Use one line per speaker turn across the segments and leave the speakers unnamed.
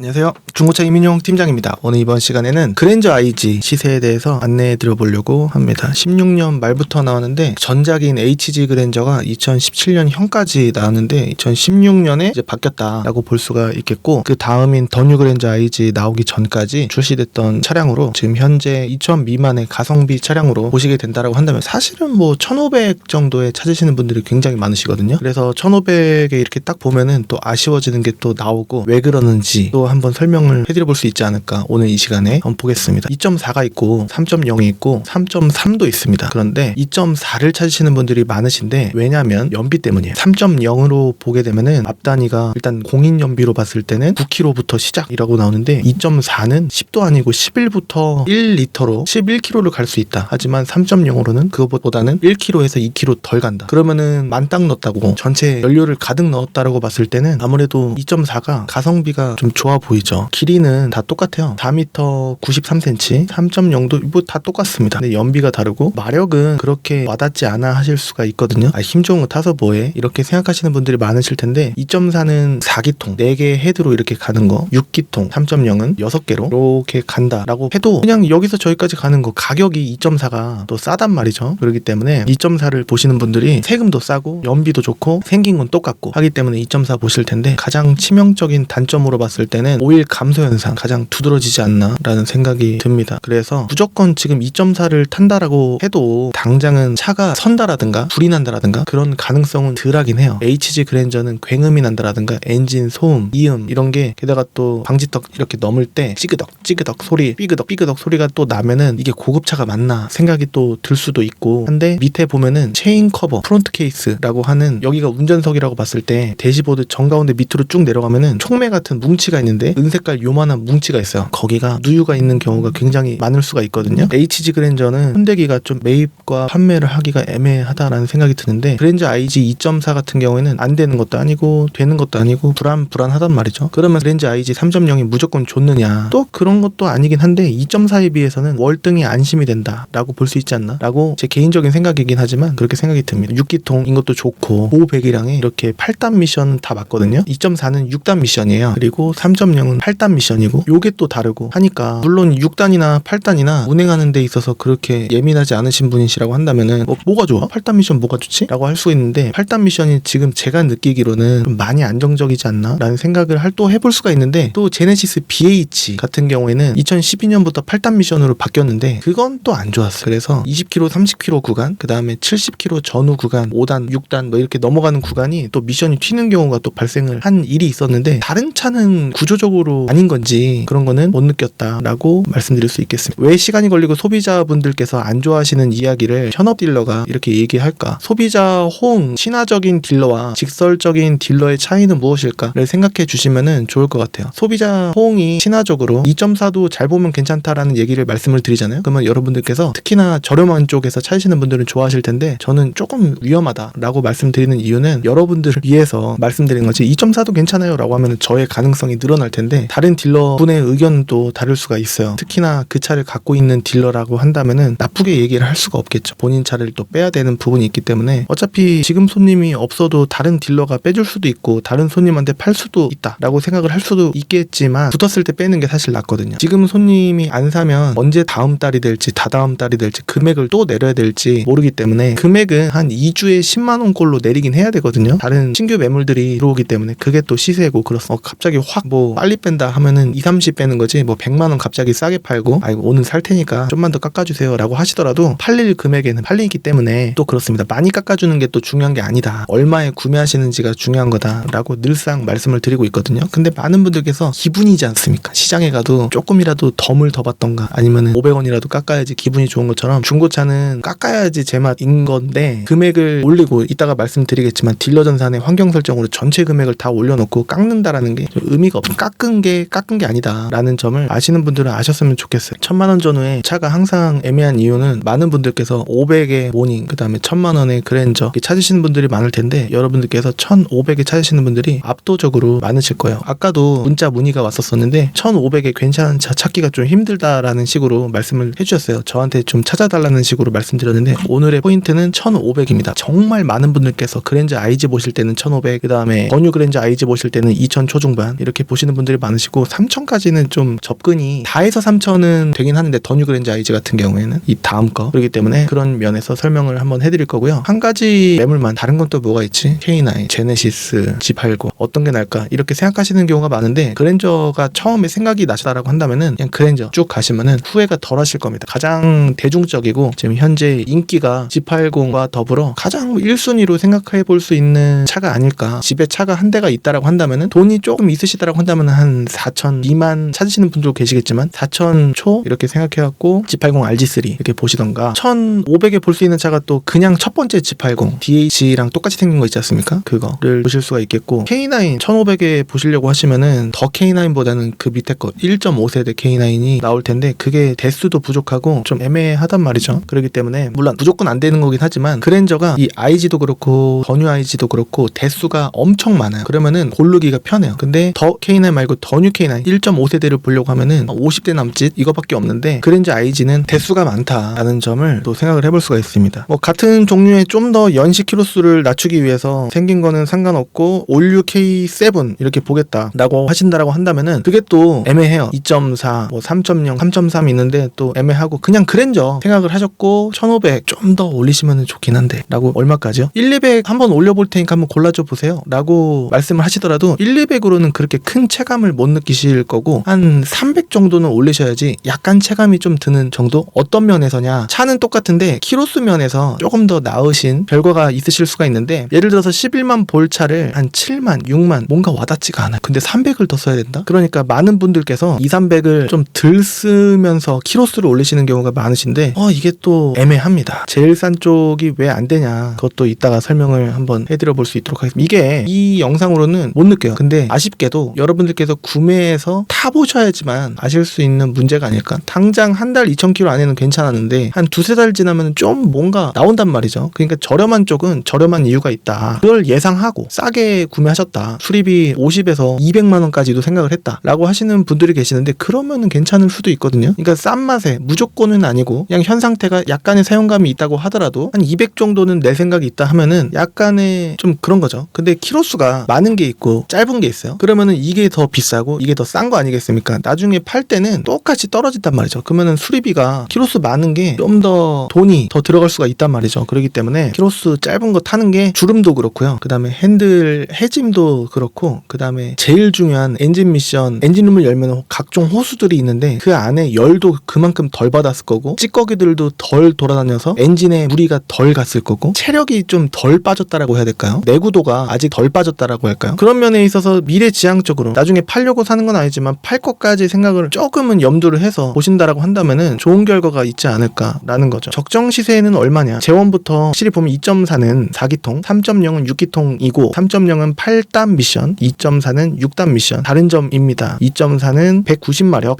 안녕하세요. 중고차 이민용 팀장입니다. 오늘 이번 시간에는 그랜저 IG 시세에 대해서 안내해 드려보려고 합니다. 16년 말부터 나왔는데 전작인 HG 그랜저가 2017년형까지 나왔는데 2016년에 이제 바뀌었다라고 볼 수가 있겠고, 그 다음인 더 뉴 그랜저 IG 나오기 전까지 출시됐던 차량으로 지금 현재 2천 미만의 가성비 차량으로 보시게 된다라고 한다면 사실은 뭐 1500 정도에 찾으시는 분들이 굉장히 많으시거든요. 그래서 1500에 이렇게 딱 보면은 또 아쉬워지는 게 또 나오고, 왜 그러는지 또 한번 설명을 해드려볼 수 있지 않을까 오늘 이 시간에 한번 보겠습니다. 2.4가 있고 3.0이 있고 3.3도 있습니다. 그런데 2.4를 찾으시는 분들이 많으신데, 왜냐하면 연비 때문이에요. 3.0으로 보게 되면은 앞단위가 일단 공인 연비로 봤을 때는 9km부터 시작이라고 나오는데, 2.4는 10도 아니고 11부터 1리터로 11km를 갈 수 있다. 하지만 3.0으로는 그것보다는 1km에서 2km 덜 간다. 그러면은 만땅 넣었다고, 전체 연료를 가득 넣었다라고 봤을 때는 아무래도 2.4가 가성비가 좀 좋아 보이죠. 길이는 다 똑같아요. 4m 93cm, 3.0도 뭐 다 똑같습니다. 근데 연비가 다르고 마력은 그렇게 와닿지 않아 하실 수가 있거든요. 힘 좋은 거 타서 뭐해? 이렇게 생각하시는 분들이 많으실 텐데, 2.4는 4기통 4개 헤드로 이렇게 가는 거, 6기통 3.0은 6개로 이렇게 간다라고 해도 그냥 여기서 저기까지 가는 거 가격이 2.4가 또 싸단 말이죠. 그렇기 때문에 2.4를 보시는 분들이 세금도 싸고 연비도 좋고 생긴 건 똑같고 하기 때문에 2.4 보실 텐데, 가장 치명적인 단점으로 봤을 때는 오일 감소 현상, 가장 두드러지지 않나 라는 생각이 듭니다. 그래서 무조건 지금 2.4를 탄다라고 해도 당장은 차가 선다라든가 불이 난다라든가 그런 가능성은 덜하긴 해요. HG 그랜저는 굉음이 난다라든가 엔진 소음, 이음 이런 게, 게다가 또 방지턱 이렇게 넘을 때 찌그덕 소리, 삐그덕 소리가 또 나면은 이게 고급차가 맞나 생각이 또 들 수도 있고 한데, 밑에 보면은 체인 커버, 프론트 케이스라고 하는, 여기가 운전석이라고 봤을 때 대시보드 정가운데 밑으로 쭉 내려가면은 촉매 같은 뭉치가 있는데 은색깔 요만한 뭉치가 있어요. 거기가 누유가 있는 경우가 굉장히 많을 수가 있거든요. HG 그랜저는 현대기가 좀 매입과 판매를 하기가 애매하다라는 생각이 드는데, 그랜저 IG 2.4 같은 경우에는 안 되는 것도 아니고 되는 것도 아니고 불안하단 말이죠. 그러면 그랜저 IG 3.0이 무조건 좋느냐? 또 그런 것도 아니긴 한데, 2.4에 비해서는 월등히 안심이 된다라고 볼 수 있지 않나? 라고 제 개인적인 생각이긴 하지만 그렇게 생각이 듭니다. 6기통인 것도 좋고 보호배기량에 이렇게 8단 미션 다 맞거든요. 2.4는 6단 미션이에요. 그리고 3.0은 8단 미션이고, 요게 또 다르고 하니까, 물론 6단이나 8단이나 운행하는 데 있어서 그렇게 예민하지 않으신 분이시라고 한다면은 뭐가 좋아? 8단 미션 뭐가 좋지? 라고 할 수 있는데, 8단 미션이 지금 제가 느끼기로는 좀 많이 안정적이지 않나? 라는 생각을 또 해볼 수가 있는데, 또 제네시스 BH 같은 경우에는 2012년부터 8단 미션으로 바뀌었는데 그건 또 안 좋았어요. 그래서 20km, 30km 구간, 그 다음에 70km 전후 구간, 5단, 6단 뭐 이렇게 넘어가는 구간이 또 미션이 튀는 경우가 또 발생을 한 일이 있었는데, 다른 차는 구조적으로 아닌 건지 그런 거는 못 느꼈다라고 말씀드릴 수 있겠습니다. 왜 시간이 걸리고 소비자분들께서 안 좋아하시는 이야기를 현업 딜러가 이렇게 얘기할까? 소비자 호응, 친화적인 딜러와 직설적인 딜러의 차이는 무엇일까를 생각해 주시면은 좋을 것 같아요. 소비자 호응이 친화적으로 2.4도 잘 보면 괜찮다라는 얘기를 말씀을 드리잖아요. 그러면 여러분들께서 특히나 저렴한 쪽에서 찾으시는 분들은 좋아하실 텐데, 저는 조금 위험하다라고 말씀드리는 이유는 여러분들을 위해서 말씀드리는 거지, 2.4도 괜찮아요 라고 하면 저의 가능성이 늘어날 텐데, 다른 딜러분의 의견도 다를 수가 있어요. 특히나 그 차를 갖고 있는 딜러라고 한다면은 나쁘게 얘기를 할 수가 없겠죠. 본인 차를 또 빼야 되는 부분이 있기 때문에, 어차피 지금 손님이 없어도 다른 딜러가 빼줄 수도 있고 다른 손님한테 팔 수도 있다라고 생각을 할 수도 있겠지만, 붙었을 때 빼는 게 사실 낫거든요. 지금 손님이 안 사면 언제 다음 달이 될지 다다음 달이 될지 금액을 또 내려야 될지 모르기 때문에, 금액은 한 2주에 10만원 꼴로 내리긴 해야 되거든요. 다른 신규 매물들이 들어오기 때문에 그게 또 시세고, 그렇습니다. 갑자기 확 뭐 빨리 뺀다 하면은 2-30 빼는 거지, 뭐 100만원 갑자기 싸게 팔고 아이고 오늘 살 테니까 좀만 더 깎아주세요 라고 하시더라도 팔릴 금액에는 팔리기 때문에 또 그렇습니다. 많이 깎아주는 게 또 중요한 게 아니다, 얼마에 구매하시는지가 중요한 거다 라고 늘상 말씀을 드리고 있거든요. 근데 많은 분들께서 기분이지 않습니까? 시장에 가도 조금이라도 덤을 더 받던가 아니면은 500원이라도 깎아야지 기분이 좋은 것처럼, 중고차는 깎아야지 제맛인 건데 금액을 올리고, 이따가 말씀드리겠지만 딜러 전산의 환경 설정으로 전체 금액을 다 올려놓고 깎는다라는 게 의미가 없어. 깎은 게 아니다 라는 점을 아시는 분들은 아셨으면 좋겠어요. 1000만원 전후에 차가 항상 애매한 이유는, 많은 분들께서 500에 모닝, 그 다음에 1000만원의 그랜저 찾으시는 분들이 많을 텐데, 여러분들께서 1500에 찾으시는 분들이 압도적으로 많으실 거예요. 아까도 문자 문의가 왔었었는데 1500에 괜찮은 차 찾기가 좀 힘들다라는 식으로 말씀을 해주셨어요. 저한테 좀 찾아달라는 식으로 말씀드렸는데, 오늘의 포인트는 1500입니다. 정말 많은 분들께서 그랜저 IG 보실 때는 1500, 그 다음에 더 뉴 그랜저 IG 보실 때는 2000 초중반 이렇게 보실 보시는 분들이 많으시고 3000까지는 좀 접근이 다해서 3000은 되긴 하는데 더 뉴 그랜저 IG 같은 경우에는 이 다음 거 그렇기 때문에 그런 면에서 설명을 한번 해드릴 거고요. 한 가지 매물만 다른 건 또 뭐가 있지? K9, 제네시스, G80 어떤 게 나을까? 이렇게 생각하시는 경우가 많은데 그랜저가 처음에 생각이 나시다라고 한다면은 그냥 그랜저 쭉 가시면은 후회가 덜 하실 겁니다. 가장 대중적이고 지금 현재 인기가 G80과 더불어 가장 1순위로 생각해 볼 수 있는 차가 아닐까. 집에 차가 한 대가 있다라고 한다면은 돈이 조금 있으시다라고 한다면 한 4천 미만 찾으시는 분도 계시겠지만 4천 초 이렇게 생각해갖고 G80 RG3 이렇게 보시던가 1500에 볼 수 있는 차가 또 그냥 첫 번째 G80 DH랑 똑같이 생긴 거 있지 않습니까? 그거를 보실 수가 있겠고 K9 1500에 보시려고 하시면은 더 K9보다는 그 밑에 거 1.5세대 K9이 나올 텐데 그게 대수도 부족하고 좀 애매하단 말이죠. 그렇기 때문에 물론 무조건 안 되는 거긴 하지만 그랜저가 이 IG도 그렇고 더 뉴 IG도 그렇고 대수가 엄청 많아요. 그러면은 고르기가 편해요. 근데 더 K9 말고 더 뉴 K9 1.5세대를 보려고 하면은 50대 남짓 이거밖에 없는데 그랜저 IG는 대수가 많다라는 점을 또 생각을 해볼 수가 있습니다. 뭐 같은 종류의 좀 더 연식 키로수를 낮추기 위해서 생긴 거는 상관없고 올류 K7 이렇게 보겠다라고 하신다라고 한다면은 그게 또 애매해요. 2.4, 뭐 3.0, 3.3 있는데 또 애매하고 그냥 그랜저 생각을 하셨고 1500 좀 더 올리시면 좋긴 한데 라고 얼마까지요? 1, 200 한번 올려볼 테니까 한번 골라줘 보세요 라고 말씀을 하시더라도 1, 200으로는 그렇게 큰 체감을 못 느끼실 거고 한 300 정도는 올리셔야지 약간 체감이 좀 드는 정도? 어떤 면에서냐? 차는 똑같은데 키로수 면에서 조금 더 나으신 결과가 있으실 수가 있는데 예를 들어서 11만 볼 차를 한 7만, 6만 뭔가 와닿지가 않아요. 근데 300을 더 써야 된다? 그러니까 많은 분들께서 2, 300을 좀 덜 쓰면서 키로수를 올리시는 경우가 많으신데 이게 또 애매합니다. 제일 싼 쪽이 왜 안 되냐 그것도 이따가 설명을 한번 해드려 볼 수 있도록 하겠습니다. 이게 이 영상으로는 못 느껴요. 근데 아쉽게도 여러분들께서 구매해서 타보셔야지만 아실 수 있는 문제가 아닐까. 당장 한 달 2,000km 안에는 괜찮았는데 한 두세 달 지나면 좀 뭔가 나온단 말이죠. 그러니까 저렴한 쪽은 저렴한 이유가 있다. 그걸 예상하고 싸게 구매하셨다. 수리비 50에서 200만 원까지도 생각을 했다 라고 하시는 분들이 계시는데 그러면은 괜찮을 수도 있거든요. 그러니까 싼 맛에 무조건은 아니고 그냥 현 상태가 약간의 사용감이 있다고 하더라도 한 200 정도는 내 생각이 있다 하면은 약간의 좀 그런 거죠. 근데 키로수가 많은 게 있고 짧은 게 있어요. 그러면은 이게 더 비싸고 이게 더 싼 거 아니겠습니까? 나중에 팔 때는 똑같이 떨어진단 말이죠. 그러면은 수리비가 키로수 많은 게 좀 더 돈이 더 들어갈 수가 있단 말이죠. 그렇기 때문에 키로수 짧은 거 타는 게 주름도 그렇고요. 그 다음에 핸들 해짐도 그렇고 그 다음에 제일 중요한 엔진 미션 엔진룸을 열면 각종 호수들이 있는데 그 안에 열도 그만큼 덜 받았을 거고 찌꺼기들도 덜 돌아다녀서 엔진에 무리가 덜 갔을 거고 체력이 좀 덜 빠졌다라고 해야 될까요? 내구도가 아직 덜 빠졌다라고 할까요? 그런 면에 있어서 미래지향적으로 나중에 팔려고 사는 건 아니지만 팔 것까지 생각을 조금은 염두를 해서 보신다라고 한다면은 좋은 결과가 있지 않을까라는 거죠. 적정 시세는 얼마냐? 재원부터 확실히 보면 2.4는 4기통, 3.0은 6기통이고 3.0은 8단 미션, 2.4는 6단 미션. 다른 점입니다. 2.4는 190마력,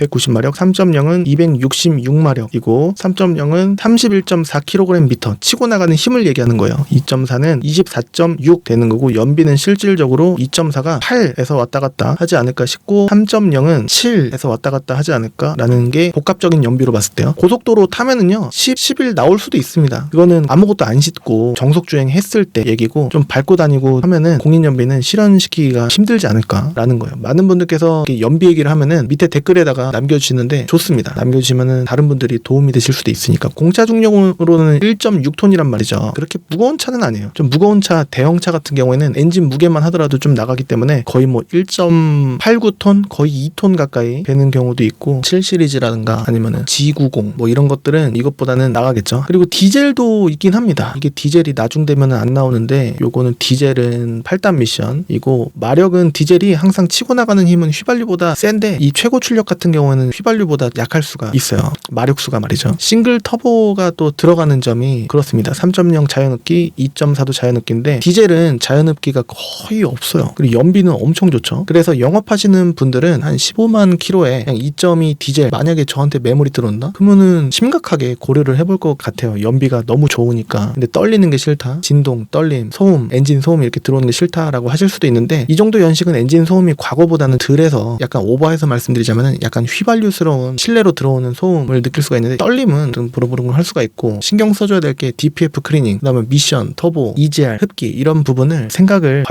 3.0은 266마력이고 3.0은 31.4kgm 치고 나가는 힘을 얘기하는 거예요. 2.4는 24.6 되는 거고 연비는 실질적으로 2.4가 8에서 왔다 갔다 하지 않을까 싶고 3.0은 7에서 왔다 갔다 하지 않을까라는 게 복합적인 연비로 봤을 때요. 고속도로 타면은요 10, 11 나올 수도 있습니다. 그거는 아무것도 안 싣고 정속주행 했을 때 얘기고 좀 밟고 다니고 하면은 공인연비는 실현시키기가 힘들지 않을까라는 거예요. 많은 분들께서 연비 얘기를 하면은 밑에 댓글에다가 남겨주시는데 좋습니다. 남겨주시면은 다른 분들이 도움이 되실 수도 있으니까. 공차 중량으로는 1.6톤이란 말이죠. 그렇게 무거운 차는 아니에요. 좀 무거운 차, 대형차 같은 경우에는 엔진 무게만 하더라도 좀 나가기 때문에 거의 뭐 1.89톤 거의 2톤 가까이 되는 경우도 있고 7 시리즈라든가 아니면은 G90 뭐 이런 것들은 이것보다는 나가겠죠. 그리고 디젤도 있긴 합니다. 이게 디젤이 나중되면 안 나오는데 요거는 디젤은 8단 미션이고 마력은 디젤이 항상 치고 나가는 힘은 휘발유보다 센데 이 최고 출력 같은 경우에는 휘발유보다 약할 수가 있어요. 마력수가 말이죠. 싱글 터보가 또 들어가는 점이 그렇습니다. 3.0 자연흡기, 2.4도 자연흡기인데 디젤은 자연흡기가 거의 없어요. 그리고 연비는 엄청 좋죠. 그래서 영업하시는 분들은 한 15만 킬로에 그냥 2.2 디젤 만약에 저한테 매물이 들어온다? 그러면은 심각하게 고려를 해볼 것 같아요. 연비가 너무 좋으니까. 근데 떨리는 게 싫다. 진동, 떨림, 소음, 엔진 소음 이렇게 들어오는 게 싫다라고 하실 수도 있는데 이 정도 연식은 엔진 소음이 과거보다는 덜해서 약간 오버해서 말씀드리자면은 약간 휘발유스러운 실내로 들어오는 소음을 느낄 수가 있는데 떨림은 좀 부릉부릉 할 수가 있고 신경 써줘야 될 게 DPF 클리닝, 그다음에 미션, 터보, EGR, 흡기 이런 부분을 생각을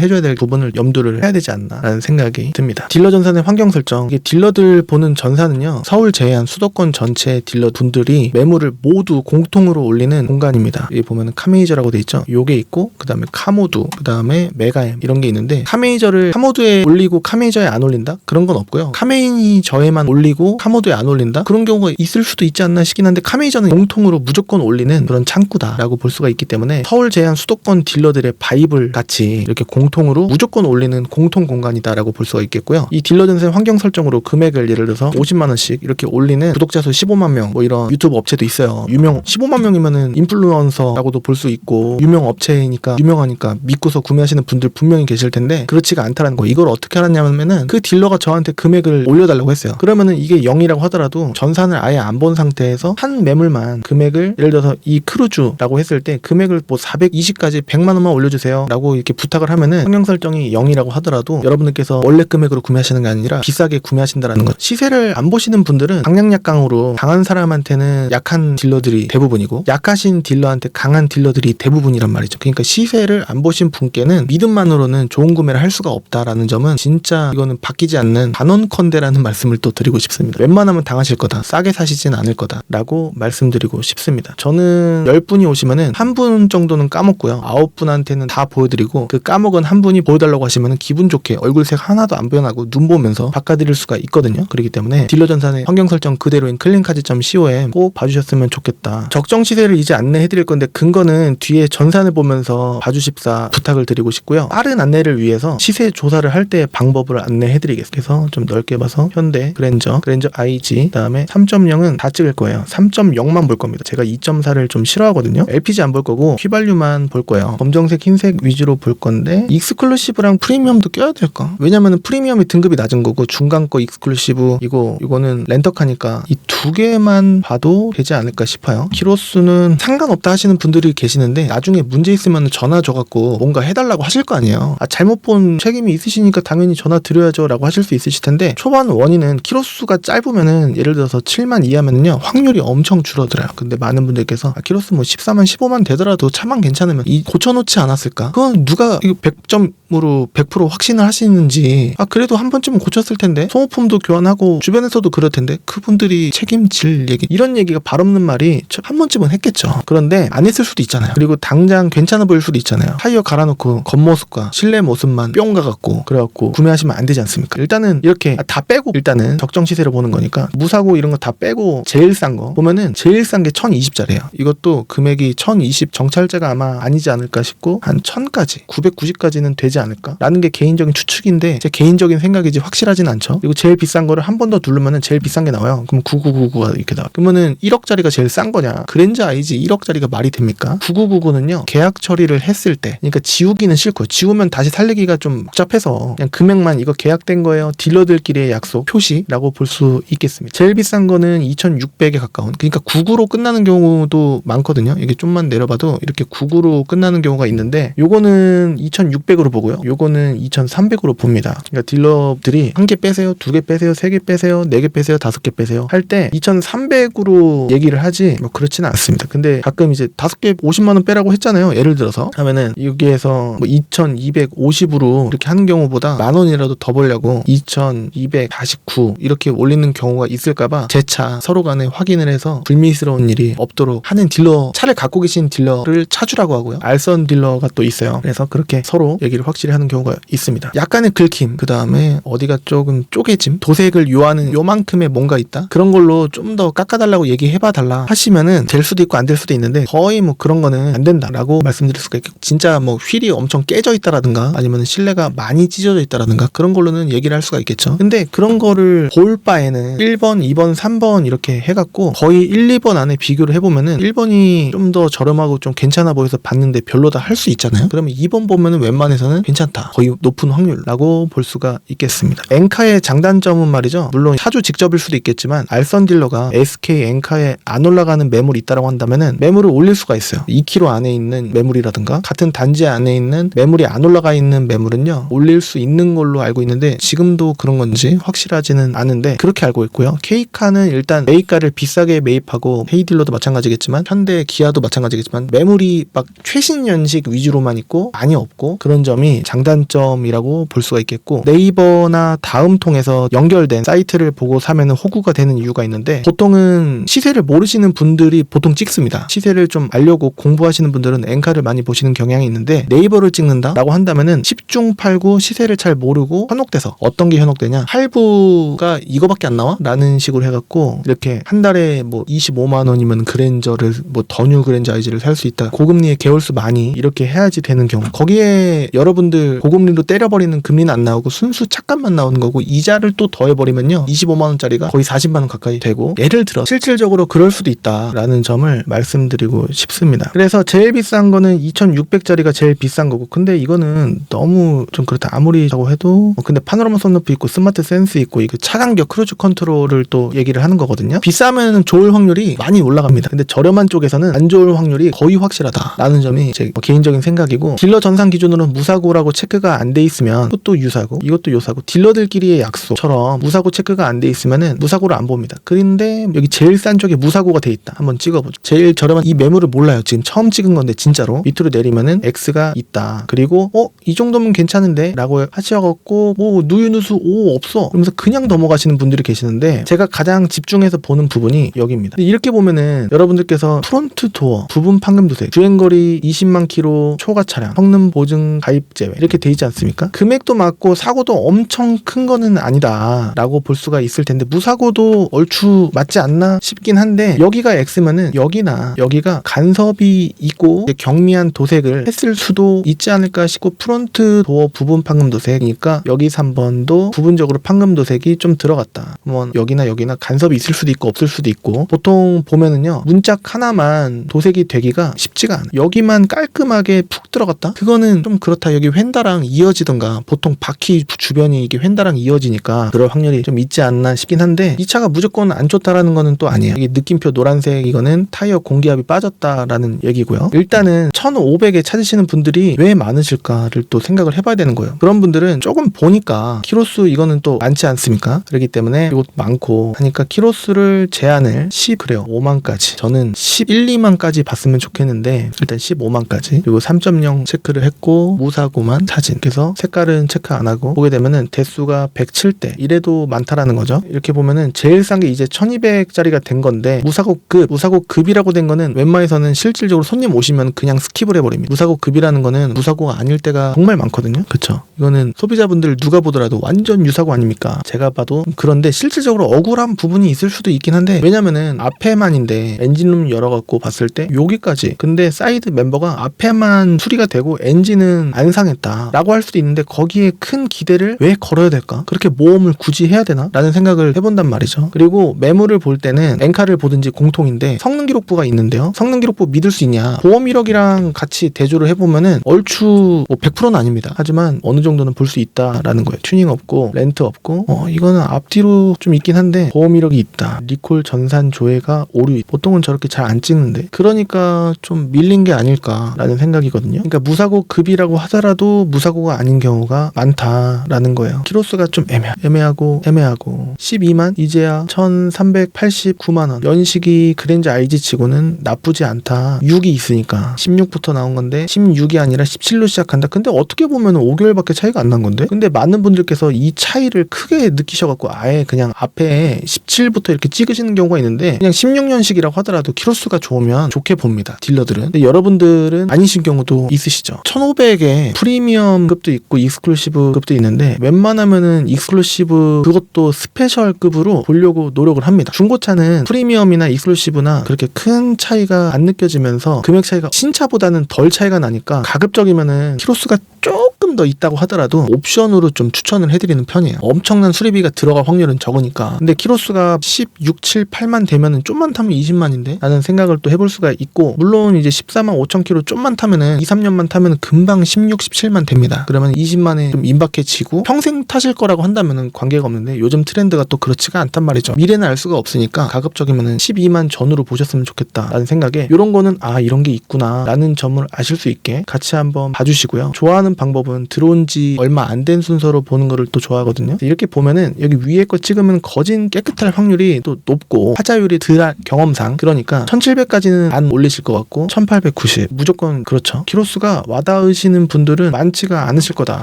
해줘야 될 부분을 염두를 해야 되지 않나 않을까라는 생각이 듭니다. 딜러 전산의 환경 설정, 이게 딜러들 보는 전산은요, 서울 제외한 수도권 전체 딜러 분들이 매물을 모두 공통으로 올리는 공간입니다. 여기 보면은 카메이저라고 돼 있죠. 요게 있고, 그 다음에 카모두, 그 다음에 메가엠 이런 게 있는데, 카메이저를 카모두에 올리고 카메이저에 안 올린다? 그런 건 없고요. 카메이저에만 올리고 카모두에 안 올린다? 그런 경우가 있을 수도 있지 않나 싶긴 한데, 카메이저는 공통으로 무조건 올리는 그런 창구다라고 볼 수가 있기 때문에 서울 제외한 수도권 딜러들의 바이블 같이 이렇게 공통으로 무조건 올리는 공통 공간이다라고 볼 수가 있겠고요. 이 딜러 전산 환경 설정으로 금액을 예를 들어서 50만 원씩 이렇게 올리는 구독자 수 15만 명 뭐 이런 유튜브 업체도 있어요. 유명 15만 명이면은 인플루언서라고도 볼 수 있고, 유명 업체니까 유명하니까 믿고서 구매하시는 분들 분명히 계실 텐데 그렇지가 않다라는 거. 이걸 어떻게 알았냐면은 그 딜러가 저한테 금액을 올려달라고 했어요. 그러면은 이게 0이라고 하더라도 전산을 아예 안 본 상태에서 한 매물만 금액을 예를 들어서 이 크루즈라고 했을 때 금액을 뭐 420까지 100만 원만 올려주세요 라고 이렇게 부탁을 하면은 환경 설정이 0이라고 하더라도 여러분들께서 원래 금액으로 구매하시는 게 아니라 비싸게 구매하신다라는 거. 시세를 안 보시는 분들은 강약약강으로 강한 사람한테는 약한 딜러들이 대부분이고, 약하신 딜러한테 강한 딜러들이 대부분이란 말이죠. 그러니까 시세를 안 보신 분께는 믿음만으로는 좋은 구매를 할 수가 없다라는 점은 진짜 이거는 바뀌지 않는 단언컨대라는 말씀을 또 드리고 싶습니다. 웬만하면 당하실 거다, 싸게 사시진 않을 거다 라고 말씀드리고 싶습니다. 저는 10분이 오시면은 한 분 정도는 까먹고요, 9분한테는 다 보여드리고, 그 까먹은 한 분이 보여달라고 하시면은 기분 좋게 얼굴색 하나도 안 변하고 눈 보면서 바꿔드릴 수가 있거든요. 그렇기 때문에 딜러 전산의 환경 설정 그대로인 클린카지.com 꼭 봐주셨으면 좋겠다. 적정 시세를 이제 안내해드릴 건데 근거는 뒤에 전산을 보면서 봐주십사 부탁을 드리고 싶고요. 빠른 안내를 위해서 시세 조사를 할 때 방법을 안내해드리겠습니다. 그래서 좀 넓게 봐서 현대, 그랜저 IG, 그 다음에 3.0은 다 찍을 거예요. 3.0만 볼 겁니다. 제가 2.4를 좀 싫어하거든요. LPG 안 볼 거고 휘발유만 볼 거예요. 검정색, 흰색 위주로 볼 건데 익스클루시브랑 프리미엄도 껴야 될까? 왜냐면은 프리미엄이 등급이 낮은 거고 중간 거 익스클루시브 이거는 렌터카니까 이 두 개만 봐도 되지 않을까 싶어요. 키로수는 상관없다 하시는 분들이 계시는데 나중에 문제 있으면 전화 줘갖고 뭔가 해달라고 하실 거 아니에요. 잘못 본 책임이 있으시니까 당연히 전화 드려야죠 라고 하실 수 있으실 텐데, 초반 원인은 키로수가 짧으면은 예를 들어서 7만 이하면은요 확률이 엄청 줄어들어요. 근데 많은 분들께서 키로수 뭐 14만 15만 되더라도 차만 괜찮으면 고쳐놓지 않았을까? 그건 누가 이거 100점으로 100% 확신을 하시는지, 그래도 한 번쯤은 고쳤을 텐데, 소모품도 교환하고 주변에서도 그럴 텐데 그분들이 책임질 얘기, 이런 얘기가 발 없는 말이 한 번쯤은 했겠죠. 그런데 안 했을 수도 있잖아요. 그리고 당장 괜찮아 보일 수도 있잖아요. 타이어 갈아놓고 겉모습과 실내 모습만 뿅 가갖고 그래갖고 구매하시면 안 되지 않습니까? 일단은 이렇게 다 빼고 일단은 적정 시세를 보는 거니까 무사고 이런 거 다 빼고 제일 싼 거 보면은 제일 싼 게 1020짜리예요. 이것도 금액이 1020 정찰제가 아마 아니지 않을까 싶고 한 1000까지 990까지는 되지 않을까 라는 게 개인적인 추측인데, 제 개인적인 생각이지 확실하진 않죠. 그리고 제일 비싼 거를 한 번 더 누르면은 제일 비싼 게 나와요. 그럼 9999가 이렇게 나와. 그러면은 1억짜리가 제일 싼 거냐? 그랜저 IG 1억짜리가 말이 됩니까? 9999는요 계약 처리를 했을 때, 그러니까 지우기는 싫고, 지우면 다시 살리기가 좀 복잡해서 그냥 금액만 이거 계약된 거예요, 딜러들끼리의 약속 표시라고 볼 수 있겠습니다. 제일 비싼 거는 2600에 가까운, 그러니까 99로 끝나는 경우도 많거든요. 이게 좀만 내려봐도 이렇게 99로 끝나는 경우가 있는데, 요거는 2600으로 보고요, 요거는 2300으로 봅니다. 그러니까 딜러들이 한 개 빼세요, 두 개 빼세요, 세 개 빼세요, 네 개 빼세요, 다섯 개 빼세요 할 때 2300으로 얘기를 하지 뭐 그렇지는 않습니다. 근데 가끔 이제 5개 50만원 빼라고 했잖아요, 예를 들어서 하면은 여기에서 뭐 2250으로 이렇게 하는 경우보다 만원이라도 더 벌려고 2249 이렇게 올리는 경우가 있을까봐 재차 서로 간에 확인을 해서 불미스러운 일이 없도록 하는 딜러, 차를 갖고 계신 딜러를 찾으라고 하고요, 알선 딜러가 또 있어요. 그래서 그렇게 서로 얘기를 확실히 하는 경우가 있습니다. 약간의 긁힘, 그 다음에 어디가 조금 쪼개짐, 도색을 요하는 요만큼의 뭔가 있다, 그런 걸로 좀 더 깎아달라고 얘기해봐 달라 하시면은 될 수도 있고 안 될 수도 있는데, 거의 뭐 그런 거는 안 된다라고 말씀드릴 수가 있고, 진짜 뭐 휠이 엄청 깨져 있다라든가 아니면 실내가 많이 찢어져 있다라든가 그런 걸로는 얘기를 할 수가 있겠죠. 근데 그런 거를 볼 바에는 1번, 2번, 3번 이렇게 해갖고 거의 1, 2번 안에 비교를 해보면은 1번이 좀 더 저렴하고 좀 괜찮아 보여서 봤는데 별로다 할 수 있잖아요. 그러면 2번 보면은 웬만해서는 괜찮다, 거의 높은 확률라고 볼 수가 있겠습니다. 엔카의 장단점은 말이죠, 물론 차주 직접일 수도 있겠지만 알선 딜러가 SK 엔카에 안 올라가는 매물이 있다라고 한다면은 매물을 올릴 수가 있어요. 2km 안에 있는 매물이라든가 같은 단지 안에 있는 매물이 안 올라가 있는 매물은요 올릴 수 있는 걸로 알고 있는데, 지금도 그런 건지 확실하지는 않은데 그렇게 알고 있고요. K카는 일단 매입가를 비싸게 매입하고, 헤이딜러도 마찬가지겠지만 현대 기아도 마찬가지겠지만 매물이 막 최신 연식 위주로만 있고 많이 없고, 그런 점이 장단점이라고 볼 볼 수가 있겠고, 네이버나 다음 통해서 연결된 사이트를 보고 사면은 호구가 되는 이유가 있는데, 보통은 시세를 모르시는 분들이 보통 찍습니다. 시세를 좀 알려고 공부하시는 분들은 엔카를 많이 보시는 경향이 있는데, 네이버를 찍는다 라고 한다면은 10중 8구 시세를 잘 모르고 현혹돼서, 어떤 게 현혹되냐, 할부가 이거밖에 안 나와? 라는 식으로 해갖고 이렇게 한 달에 뭐 25만 원이면 그랜저를, 뭐 더뉴 그랜저 IG를 살 수 있다, 고금리에 개월수 많이 이렇게 해야지 되는 경우, 거기에 여러분들 고금리로 때려버리는 금리는 안 나오고 순수 착값만 나오는 거고, 이자를 또 더해버리면요 25만 원짜리가 거의 40만 원 가까이 되고, 예를 들어 실질적으로 그럴 수도 있다라는 점을 말씀드리고 싶습니다. 그래서 제일 비싼 거는 2600짜리가 제일 비싼 거고, 근데 이거는 너무 좀 그렇다. 아무리 라고 해도 근데 파노라마 선루프 있고 스마트 센스 있고 이거 차간격 크루즈 컨트롤을 또 얘기를 하는 거거든요. 비싸면 좋을 확률이 많이 올라갑니다. 근데 저렴한 쪽에서는 안 좋을 확률이 거의 확실하다라는 점이 제 개인적인 생각이고, 딜러 전산 기준으로는 무사고라고 체크가 안 돼 있으면 이것도 유사고 이것도 요사고, 딜러들끼리의 약속처럼 무사고 체크가 안 돼 있으면은 무사고를 안 봅니다. 그런데 여기 제일 싼 쪽에 무사고가 돼 있다, 한번 찍어보죠. 제일 저렴한 이 매물을 몰라요. 지금 처음 찍은 건데 진짜로 밑으로 내리면은 X가 있다. 그리고 이 정도면 괜찮은데 라고 하셔갖고 뭐 누유누수 없어 그러면서 그냥 넘어가시는 분들이 계시는데, 제가 가장 집중해서 보는 부분이 여기입니다. 이렇게 보면은 여러분들께서 프론트 도어, 부분 판금도세, 주행거리 20만 킬로 초과 차량, 성능 보증 가입 제외 이렇게 돼 있지 않습니까? 금액도 맞고 사고도 엄청 큰 거는 아니다 라고 볼 수가 있을 텐데, 무사고도 얼추 맞지 않나 싶긴 한데, 여기가 X면은 여기나 여기가 간섭이 있고 경미한 도색을 했을 수도 있지 않을까 싶고, 프론트 도어 부분 판금 도색이니까 여기 3번도 부분적으로 판금 도색이 좀 들어갔다. 뭐 여기나 여기나 간섭이 있을 수도 있고 없을 수도 있고, 보통 보면은요 문짝 하나만 도색이 되기가 쉽지가 않아. 여기만 깔끔하게 푹 들어갔다? 그거는 좀 그렇다. 여기 휀다랑 이어지던가, 보통 바퀴 주변이 이게 휀다랑 이어지니까 그럴 확률이 좀 있지 않나 싶긴 한데, 이 차가 무조건 안 좋다라는 거는 또 아니에요. 이게 느낌표 노란색, 이거는 타이어 공기압이 빠졌다라는 얘기고요. 일단은 1500에 찾으시는 분들이 왜 많으실까를 또 생각을 해봐야 되는 거예요. 그런 분들은 조금 보니까 키로수 이거는 또 많지 않습니까? 그렇기 때문에 이거 많고 하니까 키로수를 제한을 5만까지, 저는 11, 2만까지 봤으면 좋겠는데 일단 15만까지, 그리고 3.0 체크를 했고 무사고만 사진, 그래서 색깔은 체크 안 하고 보게 되면은 대수가 107대, 이래도 많다라는 거죠. 이렇게 보면은 제일 싼 게 이제 1200짜리가 된 건데, 무사고급이라고 된 거는 웬만해서는 실질적으로 손님 오시면 그냥 스킵을 해버립니다. 무사고급이라는 거는 무사고가 아닐 때가 정말 많거든요. 그쵸? 이거는 소비자분들 누가 보더라도 완전 유사고 아닙니까? 제가 봐도. 그런데 실질적으로 억울한 부분이 있을 수도 있긴 한데, 왜냐면은 앞에만인데 엔진룸 열어갖고 봤을 때 여기까지, 근데 사이드 멤버가 앞에만 수리가 되고 엔진은 안 상했다 라고 할 수도 있는데, 거기에 큰 기대를 왜 걸어야 될까? 그렇게 모험을 굳이 해야 되나? 라는 생각을 해본단 말이죠. 그리고 매물을 볼 때는 엔카를 보든지 공통인데, 성능기록부가 있는데요, 성능기록부 믿을 수 있냐? 보험 1억이랑 같이 대조를 해보면은 얼추 100%는 아닙니다. 하지만 어느 정도는 볼 수 있다라는 거예요. 튜닝 없고 렌트 없고, 이거는 앞뒤로 좀 있긴 한데 보험 1억이 있다, 리콜 전산 조회가 오류, 보통은 저렇게 잘 안 찍는데, 그러니까 좀 밀린 게 아닐까라는 생각이거든요. 그러니까 무사고급이라고 하더라도 무사고가 아닌 경우가 많다라는 거예요. 키로수가 좀 애매하고 12만, 이제야 1389만원, 연식이 그랜저 IG 치고는 나쁘지 않다. 6이 있으니까 16부터 나온 건데 16이 아니라 17로 시작한다. 근데 어떻게 보면 5개월밖에 차이가 안 난 건데, 근데 많은 분들께서 이 차이를 크게 느끼셔갖고 아예 그냥 앞에 17부터 이렇게 찍으시는 경우가 있는데, 그냥 16년식이라고 하더라도 키로수가 좋으면 좋게 봅니다, 딜러들은. 근데 여러분들은 아니신 경우도 있으시죠. 1500에 프리미엄급도 있고 익스클루시브급도 있는데, 웬만하면은 익스클루시브 그것도 스페셜급으로 보려고 노력을 합니다. 중고차는 프리미엄이나 익스클루시브나 그렇게 큰 차이가 안 느껴지면서 금액 차이가 신차보다는 덜 차이가 나니까, 가급적이면은 키로수가 조금 더 있다고 하더라도 옵션으로 좀 추천을 해드리는 편이에요. 엄청난 수리비가 들어갈 확률은 적으니까. 근데 키로수가 16, 7, 8만 되면은 좀만 타면 20만인데 라는 생각을 또 해볼 수가 있고, 물론 이제 14만 5천 킬로 좀만 타면은 2, 3년만 타면은 금방 16, 17만 됩니다. 그러면 20만에 좀 임박해지고 평생 타실 거라고 한다면은 관계가 없는데, 요즘 트렌드가 또 그렇지가 않단 말이죠. 미래는 알 수가 없으니까 가급적이면은 12만 전후로 보셨으면 좋겠다 라는 생각에, 이런 거는 이런 게 있구나 라는 점을 아실 수 있게 같이 한번 봐주시고요. 좋아하는 방법은 들어온 지 얼마 안 된 순서로 보는 거를 또 좋아하거든요. 이렇게 보면은 여기 위에 거 찍으면 거진 깨끗할 확률이 또 높고 하자율이 덜할 경험상, 그러니까 1700까지는 안 올리실 것 같고 1890 무조건 그렇죠. 키로수가 와닿으시는 분들은 많지가 않으실 거다.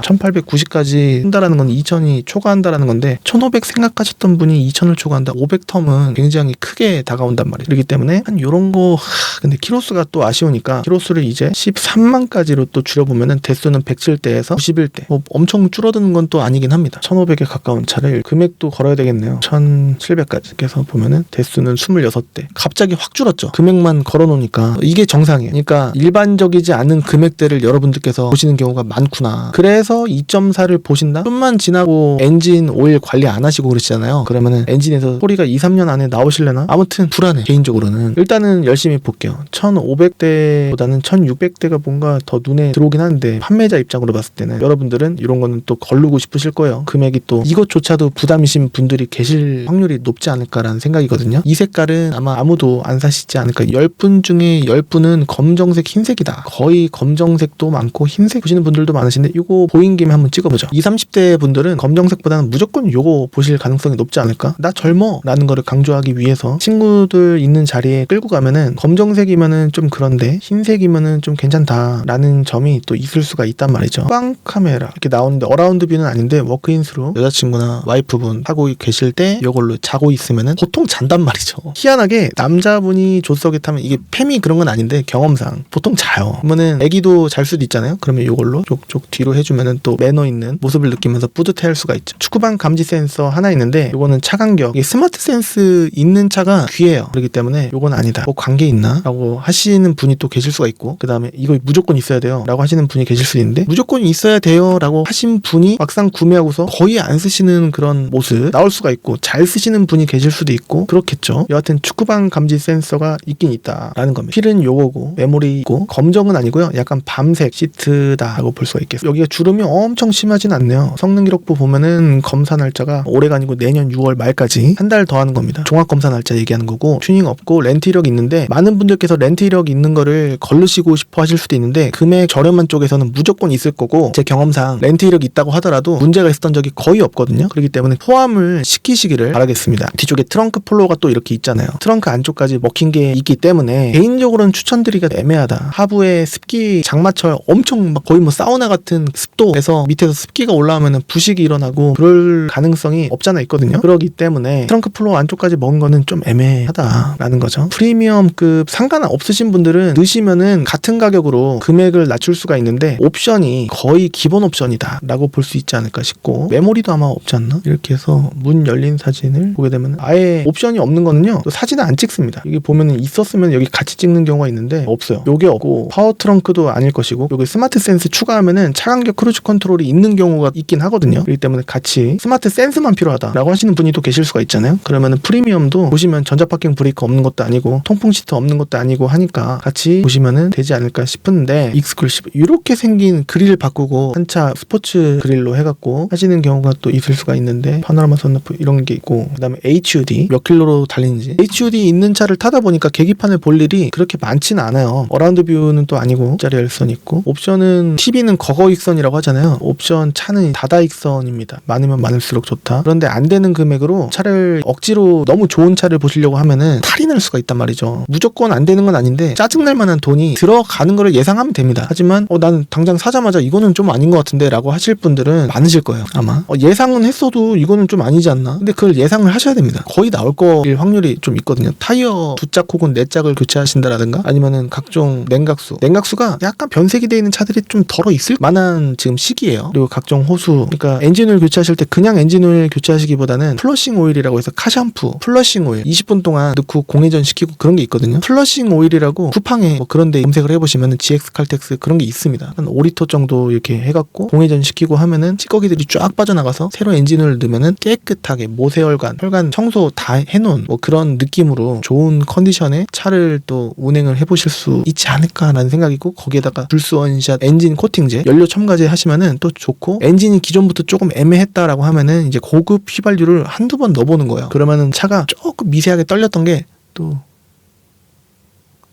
1890까지 한다라는 건 2000이 초과한다라는 건데 1500 생각하셨던 분이 2000을 초과한다. 500텀은 굉장히 크게 다가온단 말이에요. 그렇기 때문에 한 요런 거 근데 키로수가 또 아쉬우니까 키로수를 이제 13만까지로 또 줄여보면은 대수는 107대에서 91대 뭐 엄청 줄어드는 건 또 아니긴 합니다. 1500에 가까운 차를 금액도 걸어야 되겠네요. 1700까지 그래서 보면은 대수는 26대 갑자기 확 줄었죠. 금액만 걸어놓으니까 이게 정상이에요. 그러니까 일반적이지 않은 금액대를 여러분들께서 보시는 경우가 많구나. 그래서 2.4를 보신다? 좀만 지나고 엔진 오일 관리 안 하시고 그러시잖아요. 그러면은 엔진에서 소리가 2, 3년 안에 나오실려나? 아무튼 불안해. 개인적으로는 일단은 열심히 볼게요. 1500대보다는 1600대가 뭔가 더 눈에 들어오긴 하는데 판매자 입장으로 봤을 때는 여러분들은 이런 거는 또 걸르고 싶으실 거예요. 금액이 또 이것조차도 부담이신 분들이 계실 확률이 높지 않을까라는 생각이거든요. 이 색깔은 아마 아무도 안 사시지 않을까. 10분 중에 10분은 검정색, 흰색이다. 거의 검정색도 많고 흰색 보시는 분들도 많으신데 이거 보인 김에 한번 찍어보죠. 20, 30대 분들은 검정색보다는 무조건 요거 보실 가능성이 높지 않을까? 나 젊어! 라는 거를 강조하기 위해서 친구들 있는 자리에 끌고 가면은 검정색이면은 좀 그런데 흰색이면은 좀 괜찮다 라는 점이 또 있을 수가 있단 말이죠. 빵 카메라 이렇게 나오는데 어라운드 뷰는 아닌데 워크인스로 여자친구나 와이프분 하고 계실 때 이걸로 자고 있으면은 보통 잔단 말이죠. 희한하게 남자분이 조석에 타면 이게 팸이 그런 건 아닌데 경험상 보통 자요. 그러면은 애기도 잘 수도 있잖아요. 그러면 이걸로 쪽쪽 뒤로 해주면은 또 매너 있는 모습을 느끼면서 뿌듯해할 수가 있죠. 축구방 감지 센서 하나 있는데 이거는 차 간격, 이게 스마트 센스 있는 차가 귀해요. 그렇기 때문에 이건 아니다. 뭐 관계 있나? 라고 하시는 분이 또 계실 수가 있고, 그 다음에 이거 무조건 있어야 돼요 라고 하시는 분이 계실 수 있는데 무조건 있어야 돼요 라고 하신 분이 막상 구매하고서 거의 안 쓰시는 그런 모습 나올 수가 있고, 잘 쓰시는 분이 계실 수도 있고 그렇겠죠. 여하튼 축구방 감지 센서가 있긴 있다 라는 겁니다. 필은 요거고 메모리 있고 검정은 아니고요. 약간 밤색 시트다 라고 볼 수가 있겠어요. 여기가 주름이 엄청 심하진 않네요. 성능 기록부 보면은 검사 날짜가 올해가 아니고 내년 6월 말까지 한 달 더 하는 겁니다. 종합 검사 날짜 얘기하는 거고, 튜닝 없고 렌트 이력 있는데 많은 분들께서 렌트 이력 있는 거를 걸르시고 싶어 하실 수도 있는데 금액 저렴한 쪽에서는 무조건 있을 거고, 제 경험상 렌트 이력 있다고 하더라도 문제가 있었던 적이 거의 없거든요. 그렇기 때문에 포함을 시키시기를 바라겠습니다. 뒤쪽에 트렁크 폴로가 또 이렇게 있잖아요. 트렁크 안쪽까지 먹힌 게 있기 때문에 개인적으로는 추천드리기가 애매하다. 하부에 습기 장마철 엄청 막 거의 뭐 사우나 같은 습도에서 밑에서 습기가 올라오면 부식이 일어나고 그럴 가능성이 없잖아 있거든요. 그렇기 때문에 트렁크 폴로 안쪽까지 먹은 거는 좀 애매하다라는 거죠. 프리미엄급 상관없으신 분들은 넣으시면은 같은 가격으로 금액을 낮출 수가 있는데 옵션이 거의 기본 옵션이다 라고 볼 수 있지 않을까 싶고, 메모리도 아마 없지 않나? 이렇게 해서 문 열린 사진을 보게 되면 아예 옵션이 없는 거는요, 또 사진을 안 찍습니다. 여기 보면은 있었으면 여기 같이 찍는 경우가 있는데 없어요. 요게 없고 파워 트렁크도 아닐 것이고, 여기 스마트 센스 추가하면은 차간격 크루즈 컨트롤이 있는 경우가 있긴 하거든요. 그렇기 때문에 같이 스마트 센스만 필요하다 라고 하시는 분이 또 계실 수가 있잖아요. 그러면은 프리미엄도 보시면 전자파킹 브레이크 없는 것도 아니고 통풍 시트 없는 것도 아니고 하니까 같이 보시면은 되지 않을까 싶은데, 익스클루시브 이렇게 생긴 그릴 바꾸고 한 차 스포츠 그릴로 해갖고 하시는 경우가 또 있을 수가 있는데, 파노라마 선루프 이런 게 있고, 그 다음에 HUD 몇 킬로로 달리는지, HUD 있는 차를 타다 보니까 계기판을 볼 일이 그렇게 많지는 않아요. 어라운드 뷰는 또 아니고 짜리 열선 있고, 옵션은 TV는 거거익선이라고 하잖아요. 옵션 차는 다다익선입니다. 많으면 많을수록 좋다. 그런데 안 되는 금액으로 차를 억지로 너무 좋은 차를 보시려고 하면은 탈이 날 수가 있단 말이죠. 무조건 안 되는 건 아닌데 짜증날 만한 돈이 들어가는 거를 예상하면 됩니다. 하지만 나는 당장 사자마자 이거는 좀 아닌 것 같은데 라고 하실 분들은 많으실 거예요. 아마 예상은 했어도 이거는 좀 아니지 않나? 근데 그걸 예상을 하셔야 됩니다. 거의 나올 거일 확률이 좀 있거든요. 타이어 2짝 혹은 4짝을 교체하신다라든가 아니면은 각종 냉각수가 약간 변색이 되어 있는 차들이 좀 덜어 있을 만한 지금 시기예요. 그리고 각종 호수, 그러니까 엔진오일 교체하실 때 그냥 엔진오일 교체하시기보다는 플러싱 오일이라고 해서 카샴푸, 플러싱 오일 20분 동안 넣고 공회전 시키고 그런 게 있거든요. 플러싱 오일이라고 쿠팡에 뭐 그런 데 검색을 해보시면은 GX 칼텍스 그런 게 있습니다. 한 5리터 정도 이렇게 해갖고 공회전 시키고 하면은 찌꺼기들이 쫙 빠져나가서 새로 엔진오일 넣으면은 깨끗하게 모세혈관, 혈관 청소 다 해놓은 뭐 그런 느낌으로 좋은 컨디션의 차를 또 운행을 해보실 수 있지 않을까라는 생각이고, 거기에다가 불스 원샷 엔진 코팅제, 연료 첨가제 하시면은 또 좋고, 엔진이 기존부터 조금 애매했다라고 하면은 이제 고급 휘발유를 한두 번 넣어보는 거예요. 그러면은 차가 조금 미세하게 떨렸던 게 또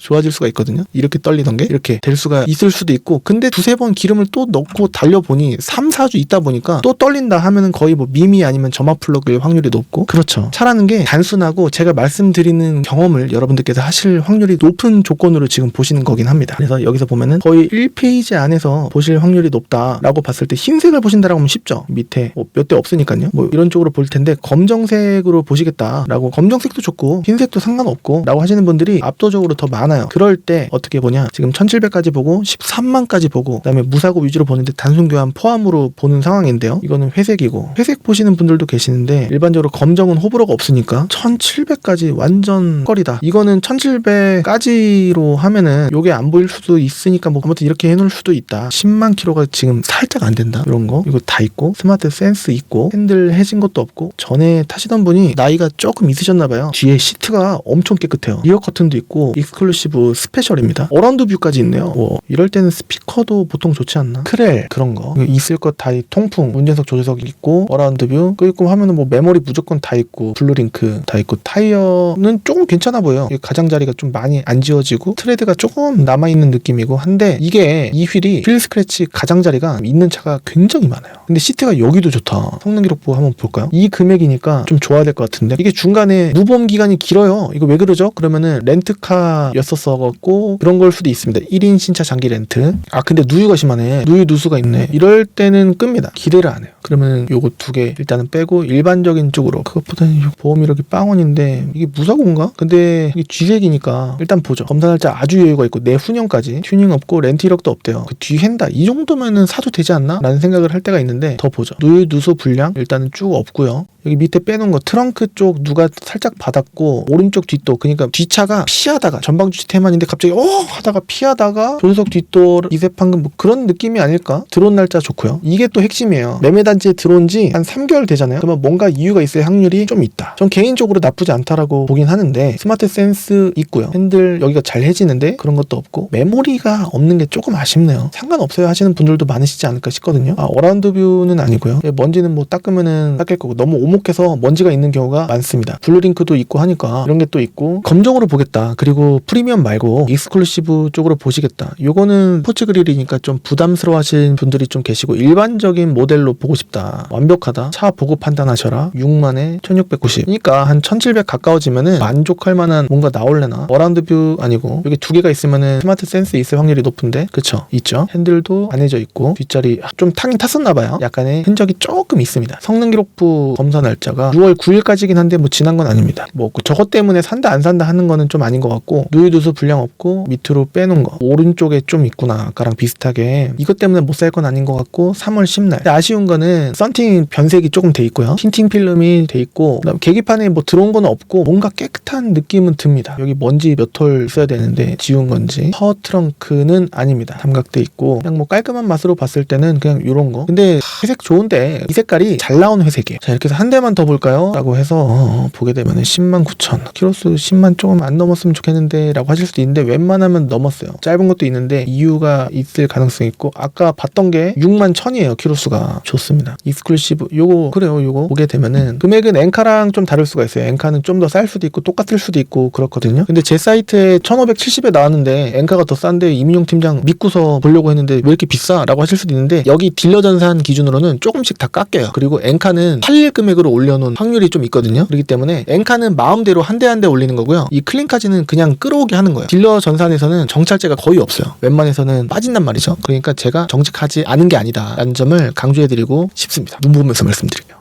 좋아질 수가 있거든요. 이렇게 떨리던 게 이렇게 될 수가 있을 수도 있고, 근데 두세 번 기름을 또 넣고 달려보니 3, 4주 있다 보니까 또 떨린다 하면은 거의 뭐 미미 아니면 점화 플러그일 확률이 높고, 그렇죠. 차라는 게 단순하고 제가 말씀드리는 경험을 여러분들께서 하실 확률이 높은 조건으로 지금 보시는 거긴 합니다. 그래서 여기서 보면은 거의 1페이지 안에서 보실 확률이 높다라고 봤을 때 흰색을 보신다라고 하면 쉽죠. 밑에 몇 대 없으니까요. 뭐 이런 쪽으로 볼 텐데, 검정색으로 보시겠다라고, 검정색도 좋고 흰색도 상관없고 라고 하시는 분들이 압도적으로 더 많아요. 그럴 때 어떻게 보냐, 지금 1700까지 보고 13만까지 보고 그다음에 무사고 위주로 보는데 단순 교환 포함으로 보는 상황인데요. 이거는 회색이고, 회색 보시는 분들도 계시는데 일반적으로 검정은 호불호가 없으니까 1700까지 완전 거리다. 이거는 1700까지로 하면은 요게 안 보일 수도 있으니까 뭐 아무튼 이렇게 해놓을 수도 있다. 10만 킬로가 지금 살짝 안 된다. 이런 거 이거 다 있고, 스마트 센스 있고, 핸들 해진 것도 없고, 전에 타시던 분이 나이가 조금 있으셨나봐요. 뒤에 시트가 엄청 깨끗해요. 리어 커튼도 있고, 익스클루시브 스페셜입니다. 어라운드 뷰까지 있네요. 뭐 이럴 때는 스피커도 보통 좋지 않나? 크렐 그런 거 있을 것 다 통풍, 운전석 조수석 있고, 어라운드 뷰 그리고 하면은 뭐 메모리 무조건 다 있고, 블루링크 다 있고, 타이어는 조금 괜찮아 보여요. 가장자리가 좀 많이 안 지워지고 트레드가 조금 남아있는 느낌이고 한데, 이게 이 휠이 휠 스크래치 가장자리가 있는 차가 굉장히 많아요. 근데 시트가 여기도 좋다. 성능 기록부 한번 볼까요? 이 금액이니까 좀 좋아야 될 것 같은데, 이게 중간에 무보험 기간이 길어요. 이거 왜 그러죠? 그러면은 렌트카였었어갖고 그런 걸 수도 있습니다. 1인 신차 장기 렌트. 아 근데 누유가 심하네. 누유 누수가 있네. 이럴 때는 끕니다. 기대를 안 해요. 그러면 요거 두 개 일단은 빼고 일반적인 쪽으로, 그것보다는 보험 이력이 빵원인데 이게 무사고인가? 근데 이게 G색이니까 일단 보죠. 검사 날짜 아주 여유가 있고 내후년까지 튜닝 없고 렌트 이력도 없대요. 그 뒤 헨다 이 정도면은 사도 되지 않나? 라는 생각을 할 때가 있는데 더 보죠. 누유 누수 불량 일단은 쭉 없고요. 여기 밑에 빼놓은 거 트렁크 쪽 누가 살짝 받았고, 오른쪽 뒷도, 그러니까 뒷차가 피하다가 전방주시 태만인데 갑자기 하다가 피하다가 조수석 뒷도 이세판금 뭐 그런 느낌이 아닐까? 들어온 날짜 좋고요. 이게 또 핵심이에요. 매매단지에 들어온 지 한 3개월 되잖아요. 그러면 뭔가 이유가 있을 확률이 좀 있다. 전 개인적으로 나쁘지 않다라고 보긴 하는데, 스마트 센스 있고요. 핸들 여기가 잘 해지는데 그런 것도 없고, 메모리가 없는 게 조금 아쉽네요. 상관없어요 하시는 분들도 많으시지 않을까 싶거든요. 어라운드 뷰는 아니고요. 먼지는 뭐 닦으면은 닦일 거고, 너무 오목해서 먼지가 있는 경우가 많습니다. 블루링크도 있고 하니까 이런 게 또 있고, 검정으로 보겠다. 그리고 프리미엄 말고 익스클루시브 쪽으로 보시겠다. 요거는 스포츠 그릴이니까 좀 부담스러워 하시는 분들이 좀 계시고, 일반적인 모델로 보고 싶다. 완벽하다. 차 보고 판단하셔라. 6만에 1690. 그러니까 한 1700 가까워지면은 만족할 만한 뭔가 나올래나? 어라운드 뷰 아니고 여기 두 개가 있으면은 스마트 센스 있을 확률이 높은데, 그쵸? 있죠? 핸들도 안 해져 있고, 뒷자리 좀 타긴 탔었나봐요. 약간의 흔적이 조금 있습니다. 성능 기록부 검사 날짜가 6월 9일까지긴 한데 뭐 지난 건 아닙니다. 뭐 저것 때문에 산다 안 산다 하는 거는 좀 아닌 것 같고, 누유누수 불량 없고, 밑으로 빼놓은 거 오른쪽에 좀 있구나. 아까랑 비슷하게 이것 때문에 못 살 건 아닌 것 같고, 3월 10날. 근데 아쉬운 거는 썬팅 변색이 조금 돼 있고요. 틴팅 필름이 돼 있고, 그다음 계기판에 뭐 들어온 건 없고 뭔가 깨끗한 느낌은 듭니다. 여기 먼지 몇 톨 있어야 되는데 지운 건지. 파워 트렁크는 아닙니다. 삼각대 있고, 그냥 뭐 깔끔한 맛으로 봤을 때는 그냥 이런 거. 근데 회색 좋은데 이 색깔이 잘 나온 회색이에요. 자, 이렇게 해서 한 대만 더 볼까요? 라고 해서 보게 되면 10만 9천, 키로수 10만 조금 안 넘었으면 좋겠는데 라고 하실 수도 있는데, 웬만하면 넘었어요. 짧은 것도 있는데 이유가 있을 가능성이 있고, 아까 봤던 게 6만 1000이에요. 키로수가. 좋습니다. 익스클루시브 요거 그래요. 요거 보게 되면은 금액은 엔카랑 좀 다를 수가 있어요. 엔카는 좀 더 쌀 수도 있고 똑같을 수도 있고 그렇거든요. 근데 제 사이트에 1570에 나왔는데 엔카가 더 싼데 이민용 팀장 믿고서 보려고 했는데 왜 이렇게 비싸? 라고 하실 수도 있는데, 여기 딜러 전산 기준으로는 조금씩 다 깎여요. 그리고 엔카는 팔릴 금액으로 올려놓은 확률이 좀 있거든요. 그렇기 때문에 엔카는 마음대로 한 대 한 대 올리는 거고요. 이 클린까지는 그냥 끌어오게 하는 거예요. 딜러 전산에서는 정찰제가 거의 없어요. 웬만해서는 빠진단 말이죠. 그러니까 제가 정직하지 않은 게 아니다 라는 점을 강조해드리고 싶습니다. 눈 보면서 말씀드릴게요.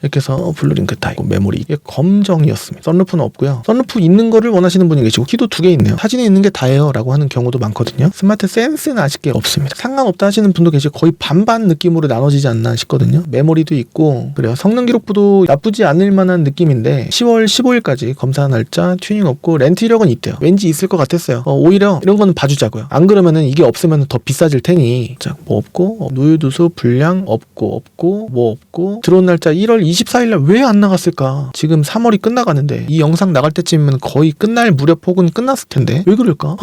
이렇게 해서 블루링크 다 있고, 메모리 이게 검정이었습니다. 썬루프는 없고요. 썬루프 있는 거를 원하시는 분이 계시고, 키도 두 개 있네요. 사진에 있는 게 다예요 라고 하는 경우도 많거든요. 스마트 센스는 아쉽게 없습니다. 상관없다 하시는 분도 계시고, 거의 반반 느낌으로 나눠지지 않나 싶거든요. 메모리도 있고 그래요. 성능 기록부도 나쁘지 않을 만한 느낌인데, 10월 15일까지 검사 날짜, 튜닝 없고, 렌트 이력은 있대요. 왠지 있을 것 같았어요. 오히려 이런 거는 봐주자고요. 안 그러면은 이게 없으면 더 비싸질 테니. 자, 뭐 없고, 누유누수 불량 없고, 뭐 없고, 들어온 날짜 1월 24일날 왜 안 나갔을까? 지금 3월이 끝나가는데 이 영상 나갈 때쯤이면 거의 끝날 무렵 혹은 끝났을 텐데 왜 그럴까?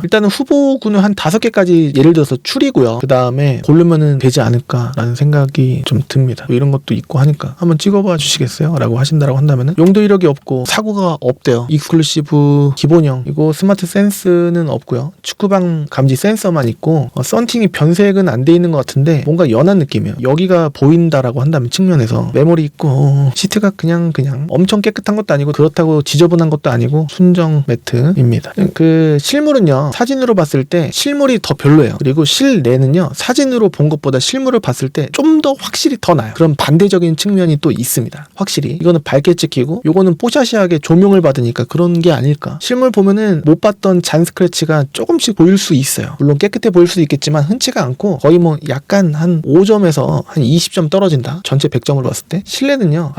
일단은 후보군을 한 5개까지 예를 들어서 추리고요. 그 다음에 고르면은 되지 않을까라는 생각이 좀 듭니다. 뭐 이런 것도 있고 하니까 한번 찍어봐 주시겠어요? 라고 하신다고 한다면은 용도 이력이 없고 사고가 없대요. 익스클루시브 기본형 이거 스마트 센스는 없고요. 축구방 감지 센서만 있고 썬팅이 변색은 안 돼 있는 것 같은데 뭔가 연한 느낌이에요. 여기가 보인다라고 한다면 측면에서 메모리 있고 시트가 그냥 엄청 깨끗한 것도 아니고 그렇다고 지저분한 것도 아니고 순정 매트입니다. 그 실물은요 사진으로 봤을 때 실물이 더 별로예요. 그리고 실내는요 사진으로 본 것보다 실물을 봤을 때 좀 더 확실히 더 나아요. 그런 반대적인 측면이 또 있습니다. 확실히 이거는 밝게 찍히고 요거는 뽀샤시하게 조명을 받으니까 그런 게 아닐까. 실물 보면은 못 봤던 잔 스크래치가 조금씩 보일 수 있어요. 물론 깨끗해 보일 수도 있겠지만 흔치가 않고 거의 뭐 약간 한 5점에서 한 20점 떨어진다. 전체 100점으로 봤을 때. 실내는요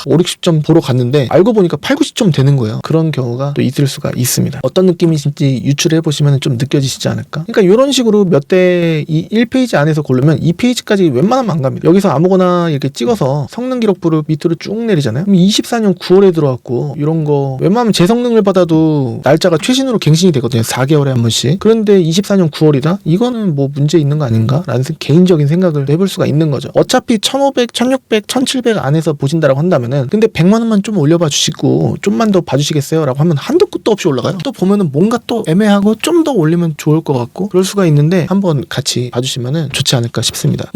5, 60점 보러 갔는데 알고 보니까 8, 90점 되는 거예요. 그런 경우가 또 있을 수가 있습니다. 어떤 느낌인지 유출해 보시면 좀 느껴지시지 않을까? 그러니까 이런 식으로 몇 대 이 1페이지 안에서 고르면 2페이지까지 웬만하면 안 갑니다. 여기서 아무거나 이렇게 찍어서 성능 기록부를 밑으로 쭉 내리잖아요. 그럼 24년 9월에 들어왔고 이런 거 웬만하면 재성능을 받아도 날짜가 최신으로 갱신이 되거든요. 4개월에 한 번씩. 그런데 24년 9월이다? 이거는 뭐 문제 있는 거 아닌가? 라는 개인적인 생각을 해볼 수가 있는 거죠. 어차피 1500, 1600, 1700 안에서 보신다라고 한다면은 근데 100만 원만 좀 올려봐 주시고 좀만 더 봐주시겠어요? 라고 하면 한도 끝도 없이 올라가요. 또 보면은 뭔가 또 애매하고 좀 더 올리면 좋을 것 같고 그럴 수가 있는데 한번 같이 봐주시면은 좋지 않을까 싶습니다.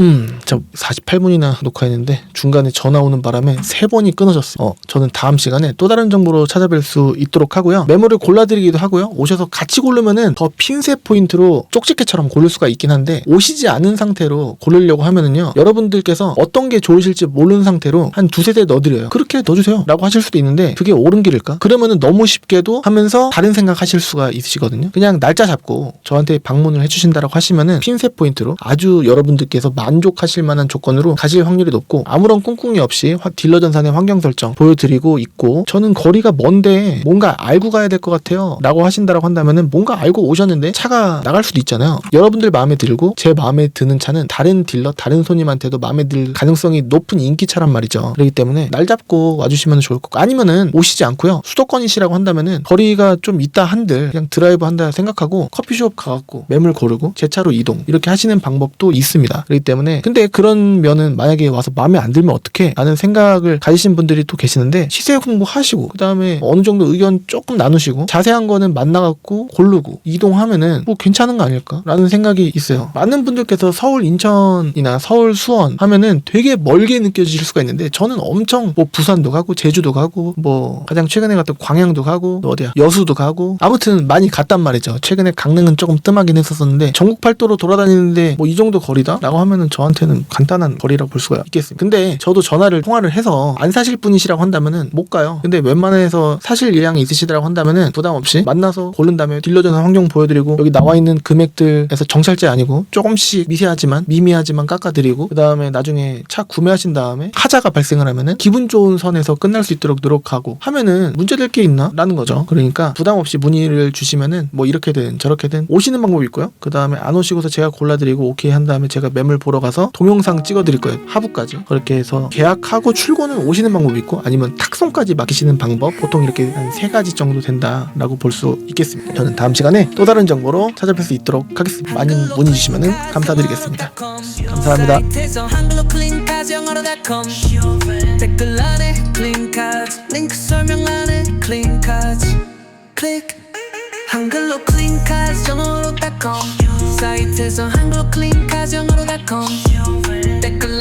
저 48분이나 녹화했는데 중간에 전화 오는 바람에 3번이 끊어졌어요. 저는 다음 시간에 또 다른 정보로 찾아뵐 수 있도록 하고요. 메모를 골라드리기도 하고요. 오셔서 같이 고르면은 더 핀셋 포인트로 쪽집게처럼 고를 수가 있긴 한데 오시지 않은 상태로 고르려고 하면은요. 여러분들께서 어떤 게 좋으실지 모르는 상태로 한 2-3대 넣어드려요. 그렇게 넣어주세요 라고 하실 수도 있는데 그게 옳은 길일까? 그러면은 너무 쉽게도 하면서 다른 생각 하실 수가 있으시거든요. 그냥 날짜 잡고 저한테 방문을 해주신다라고 하시면은 핀셋 포인트로 아주 여러분들께서 만족하실 만한 조건으로 가실 확률이 높고 아무런 꿍꿍이 없이 딜러 전산의 환경 설정 보여드리고 있고 저는 거리가 먼데 뭔가 알고 가야 될 것 같아요 라고 하신다라고 한다면은 뭔가 알고 오셨는데 차가 나갈 수도 있잖아요. 여러분들 마음에 들고 제 마음에 드는 차는 다른 딜러 다른 손님한테도 마음에 들 가능성이 높은 인기차란 말이죠. 그렇기 때문에 날 잡고 와주시면 좋을 것 같고 아니면은 오시지 않고요. 수도권이시라고 한다면은 거리가 좀 있다 한들 그냥 드라이브 한다 생각하고 커피숍 가갖고 매물 고르고 제 차로 이동 이렇게 하시는 방법도 있습니다. 그렇기 때문에 근데 그런 면은 만약에 와서 마음에 안 들면 어떡해 라는 생각을 가지신 분들이 또 계시는데 시세 공부하시고 그 다음에 어느 정도 의견 조금 나누시고 자세한 거는 만나갖고 고르고 이동하면은 뭐 괜찮은 거 아닐까 라는 생각이 있어요. 많은 분들께서 서울 인천이나 서울 수원 하면은 되게 멀게 느껴지실 수가 있는데 저는 엄청 뭐 부산도 가고 제주도 가고 뭐 가장 최근에 갔던 광양도 가고 또 어디야 여수도 가고 아무튼 많이 갔단 말이죠. 최근에 강릉은 조금 뜸하긴 했었는데 전국 팔도로 돌아다니는데 뭐 이 정도 거리다? 라고 하면은 저한테는 간단한 거리라고 볼 수가 있겠습니다. 근데 저도 통화를 해서 안 사실 분이시라고 한다면은 못 가요. 근데 웬만해서 사실 의향이 있으시더라고 한다면은 부담 없이 만나서 고른 다음에 딜러 전산 환경 보여드리고 여기 나와 있는 금액들에서 정찰제 아니고 조금씩 미미하지만 깎아드리고 그 다음에 나중에 차 구매하신 다음에 하자가 발생을 하면은 기분 좋은 선에서 끝날 수 있도록 노력하고 하면은 문제될 게 있나? 라는 거죠. 그러니까 부담 없이 문의를 주시면은 뭐 이렇게든 저렇게든 오시는 방법이 있고요. 그 다음에 안 오시고서 제가 골라드리고 오케이 한 다음에 제가 매물 보러 가서 동영상 찍어드릴 거예요. 하부까지. 그렇게 해서 계약하고 출고는 오시는 방법이 있고 아니면 탁송까지 맡기시는 방법 보통 이렇게 한 3가지 정도 된다라고 볼 수 있겠습니다. 저는 다음 시간에 또 다른 정보로 찾아뵐 수 있도록 하겠습니다. 많이 문의 주시면 감사드리겠습니다. 감사합니다. 한글로 클린카즈 영어로.com 사이트에서 한글로 클린카즈 영어로.com 댓글